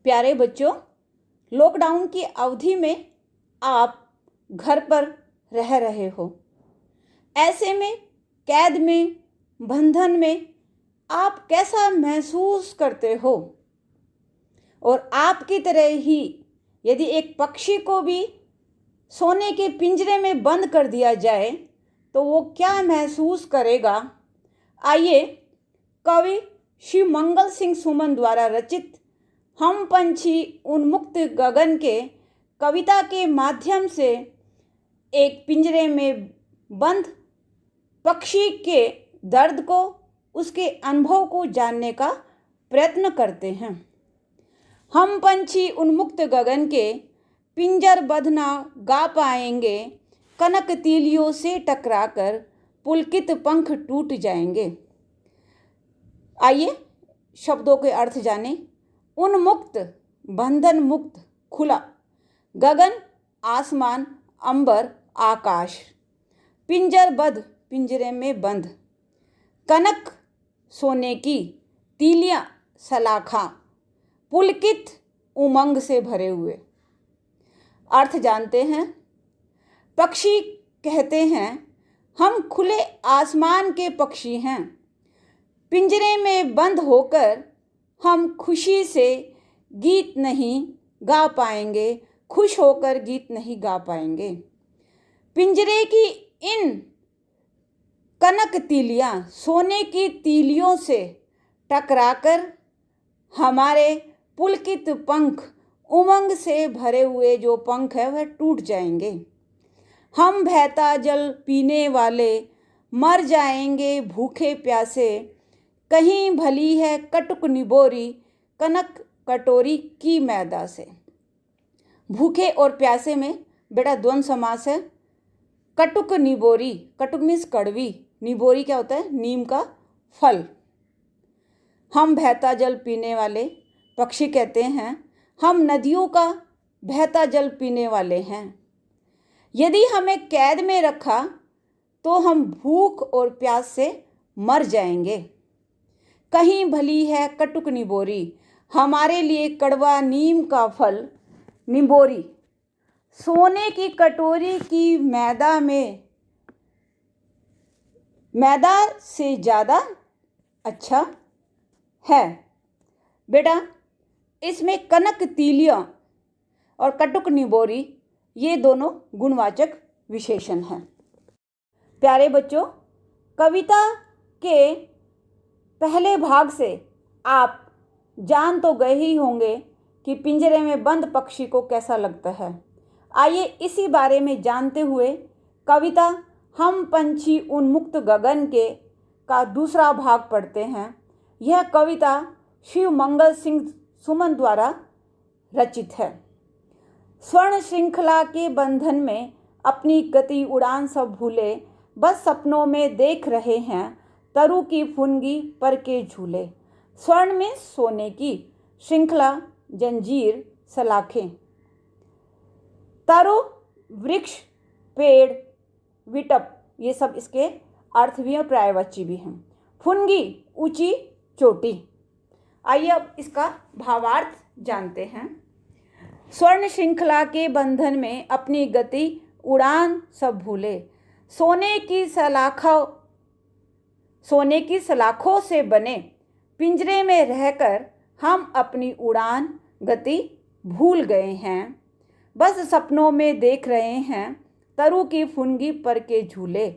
प्यारे बच्चों, लॉकडाउन की अवधि में आप घर पर रह रहे हो। ऐसे में कैद में, बंधन में आप कैसा महसूस करते हो? और आपकी तरह ही यदि एक पक्षी को भी सोने के पिंजरे में बंद कर दिया जाए तो वो क्या महसूस करेगा? आइए कवि श्री मंगल सिंह सुमन द्वारा रचित हम पंछी उन्मुक्त गगन के कविता के माध्यम से एक पिंजरे में बंद पक्षी के दर्द को, उसके अनुभव को जानने का प्रयत्न करते हैं। हम पंछी उन्मुक्त गगन के पिंजर बंधना गा पाएंगे, कनक तीलियों से टकराकर पुलकित पंख टूट जाएंगे। आइए शब्दों के अर्थ जानें। उन्मुक्त, बंधन मुक्त, खुला। गगन, आसमान, अंबर, आकाश। पिंजरबद्ध, पिंजरे में बंद। कनक, सोने की। तीलियां, सलाखा। पुलकित, उमंग से भरे हुए। अर्थ जानते हैं। पक्षी कहते हैं हम खुले आसमान के पक्षी हैं। पिंजरे में बंद होकर हम खुशी से गीत नहीं गा पाएंगे, खुश होकर गीत नहीं गा पाएंगे। पिंजरे की इन कनक तीलियां सोने की तीलियों से टकराकर हमारे पुलकित पंख, उमंग से भरे हुए जो पंख है वह टूट जाएंगे। हम बहता जल पीने वाले मर जाएंगे भूखे प्यासे, कहीं भली है कटुक निबोरी कनक कटोरी की मैदा से। भूखे और प्यासे में बेटा द्वंद्व समास है। कटुक निबोरी, कटुक मीन्स कड़वी, निबोरी क्या होता है? नीम का फल। हम बहता जल पीने वाले पक्षी कहते हैं हम नदियों का बहता जल पीने वाले हैं। यदि हमें कैद में रखा तो हम भूख और प्यास से मर जाएंगे। कहीं भली है कटुक निबोरी, हमारे लिए कड़वा नीम का फल। निबोरी सोने की कटोरी की मैदा में, मैदा से ज़्यादा अच्छा है। बेटा इसमें कनक तीलियां और कटुक निबोरी ये दोनों गुणवाचक विशेषण हैं। प्यारे बच्चों, कविता के पहले भाग से आप जान तो गए ही होंगे कि पिंजरे में बंद पक्षी को कैसा लगता है। आइए इसी बारे में जानते हुए कविता हम पंछी उन्मुक्त गगन के का दूसरा भाग पढ़ते हैं। यह कविता श्री मंगल सिंह सुमन द्वारा रचित है। स्वर्ण श्रृंखला के बंधन में अपनी गति उड़ान सब भूले, बस सपनों में देख रहे हैं तरु की फुनगी पर के झूले। स्वर्ण में सोने की, श्रृंखला जंजीर सलाखें। तरु वृक्ष, पेड़, विटप, ये सब इसके अर्थ भी और पर्यायवाची भी हैं। फुनगी ऊंची चोटी। आइए अब इसका भावार्थ जानते हैं। स्वर्ण श्रृंखला के बंधन में अपनी गति उड़ान सब भूले, सोने की सलाखों से बने पिंजरे में रहकर हम अपनी उड़ान गति भूल गए हैं। बस सपनों में देख रहे हैं तरु की फुनगी पर के झूले।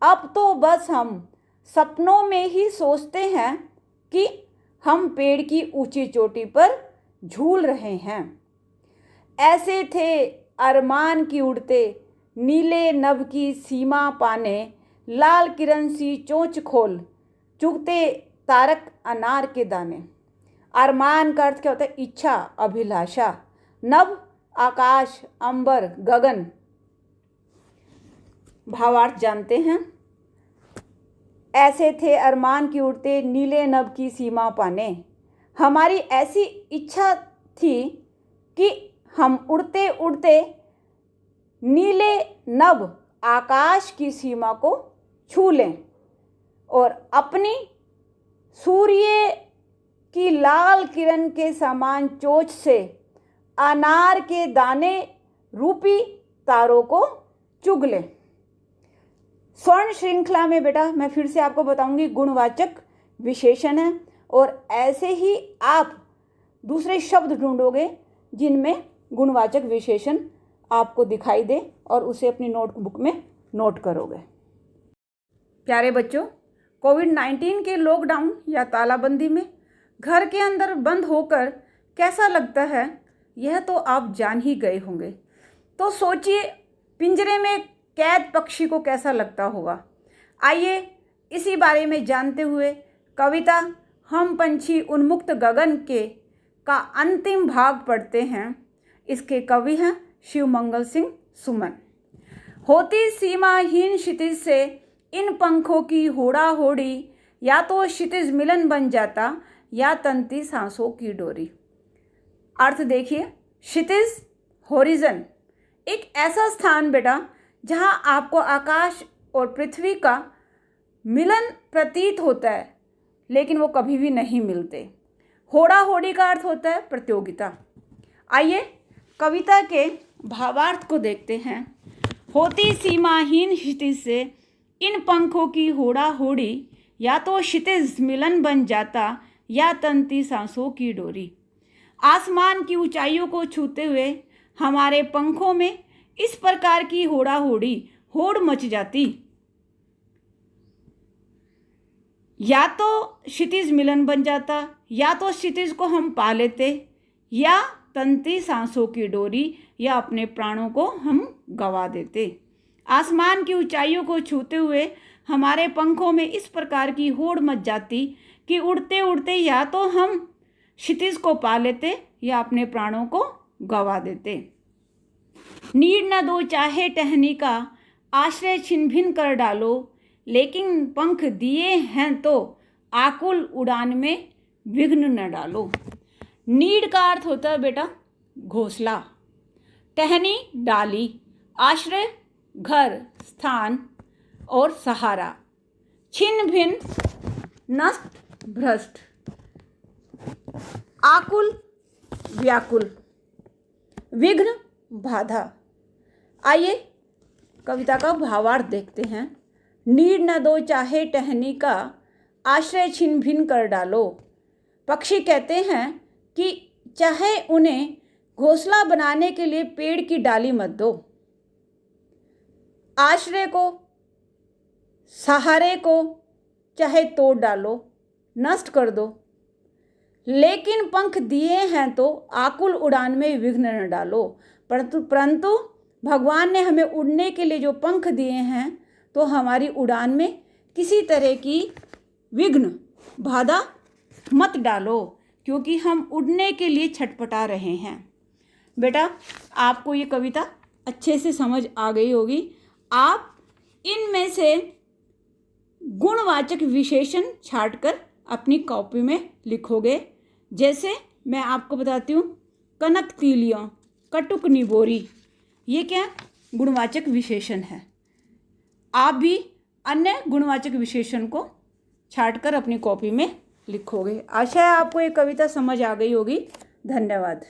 अब तो बस हम सपनों में ही सोचते हैं कि हम पेड़ की ऊंची चोटी पर झूल रहे हैं। ऐसे थे अरमान की उड़ते नीले नभ की सीमा पाने, लाल किरण सी चोंच खोल चुगते तारक अनार के दाने। अरमान का अर्थ क्या होता है? इच्छा, अभिलाषा। नभ आकाश, अंबर, गगन। भावार्थ जानते हैं। ऐसे थे अरमान की उड़ते नीले नभ की सीमा पाने। हमारी ऐसी इच्छा थी कि हम उड़ते उड़ते नीले नभ आकाश की सीमा को छू लें और अपनी सूर्य कि लाल किरण के समान चोंच से अनार के दाने रूपी तारों को चुग ले। स्वर्ण श्रृंखला में बेटा मैं फिर से आपको बताऊंगी गुणवाचक विशेषण है, और ऐसे ही आप दूसरे शब्द ढूंढोगे जिनमें गुणवाचक विशेषण आपको दिखाई दे और उसे अपनी नोटबुक में नोट करोगे। प्यारे बच्चों, कोविड-19 के लॉकडाउन या तालाबंदी में घर के अंदर बंद होकर कैसा लगता है यह तो आप जान ही गए होंगे। तो सोचिए पिंजरे में कैद पक्षी को कैसा लगता होगा। आइए इसी बारे में जानते हुए कविता हम पंछी उन्मुक्त गगन के का अंतिम भाग पढ़ते हैं। इसके कवि हैं शिवमंगल सिंह सुमन। होती सीमाहीन क्षितिज से इन पंखों की होड़ा होड़ी, या तो क्षितिज मिलन बन जाता या तंती सांसों की डोरी। अर्थ देखिए, क्षितिज होरिजन एक ऐसा स्थान बेटा जहां आपको आकाश और पृथ्वी का मिलन प्रतीत होता है, लेकिन वो कभी भी नहीं मिलते। होड़ा होड़ी का अर्थ होता है प्रतियोगिता। आइए कविता के भावार्थ को देखते हैं। होती सीमाहीन क्षितिज से इन पंखों की होड़ा होड़ी, या तो क्षितिज मिलन बन जाता या तंती सांसों की डोरी। आसमान की ऊंचाइयों को छूते हुए हमारे पंखों में इस प्रकार की होड़ा होड़ी होड़ मच जाती, या तो क्षितिज मिलन बन जाता, या तो क्षितिज को हम पा लेते, या तंती सांसों की डोरी, या अपने प्राणों को हम गंवा देते। आसमान की ऊंचाइयों को छूते हुए हमारे पंखों में इस प्रकार की होड़ मच जाती कि उड़ते उड़ते या तो हम क्षितिज को पा लेते या अपने प्राणों को गंवा देते। नीड न दो चाहे टहनी का, आश्रय छिन भिन कर डालो, लेकिन पंख दिए हैं तो आकुल उड़ान में विघ्न न डालो। नीड का अर्थ होता है बेटा घोंसला, टहनी डाली, आश्रय घर स्थान और सहारा, छिन्न भिन्न नष्ट भ्रष्ट, आकुल व्याकुल, विघ्न बाधा। आइए कविता का भावार्थ देखते हैं। नीड न दो चाहे टहनी का, आश्रय छिन भिन कर डालो। पक्षी कहते हैं कि चाहे उन्हें घोंसला बनाने के लिए पेड़ की डाली मत दो, आश्रय को सहारे को चाहे तोड़ डालो, नष्ट कर दो, लेकिन पंख दिए हैं तो आकुल उड़ान में विघ्न न डालो। परंतु भगवान ने हमें उड़ने के लिए जो पंख दिए हैं तो हमारी उड़ान में किसी तरह की विघ्न बाधा मत डालो, क्योंकि हम उड़ने के लिए छटपटा रहे हैं। बेटा आपको ये कविता अच्छे से समझ आ गई होगी। आप इनमें से गुणवाचक विशेषण छांटकर अपनी कॉपी में लिखोगे। जैसे मैं आपको बताती हूँ, कनक तीलियाँ, कटुक निबोरी, ये क्या गुणवाचक विशेषण है। आप भी अन्य गुणवाचक विशेषण को छांटकर अपनी कॉपी में लिखोगे। आशा है आपको ये कविता समझ आ गई होगी। धन्यवाद।